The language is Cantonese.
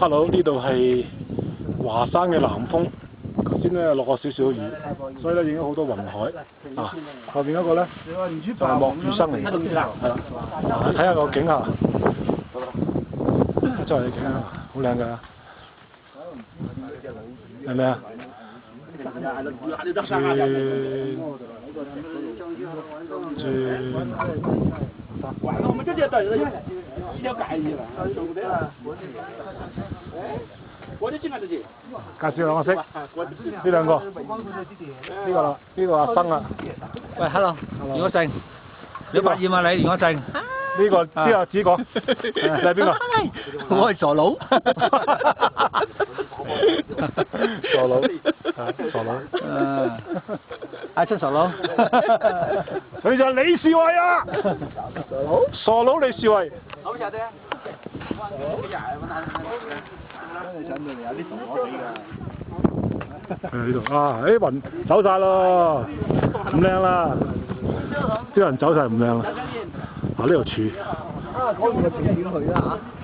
Hello， 呢度係華山嘅南峰。頭先咧落過少少雨，所以咧影咗好多雲海。啊，後邊嗰個咧就係莫雨生嚟嘅，係啦。睇下個景啊，真係景啊，好靚㗎，係咪啊？我們這就等一條街一樣，我哋經常自己。介紹兩個識，呢兩個，呢個啦，呢個阿生啊。喂 ，hello， 袁國正，你發現嘛你袁國正？呢個之後指講，你係邊個？我係傻佬。傻佬，傻佬。嗌出傻佬。佢就係李士偉啊！傻佬李士偉。好下啫。呢度啊！啲雲走晒咯，唔靚啦，啲人走晒唔靚啦。啊！呢條柱。啊，嗰邊嘅景點去啦嚇。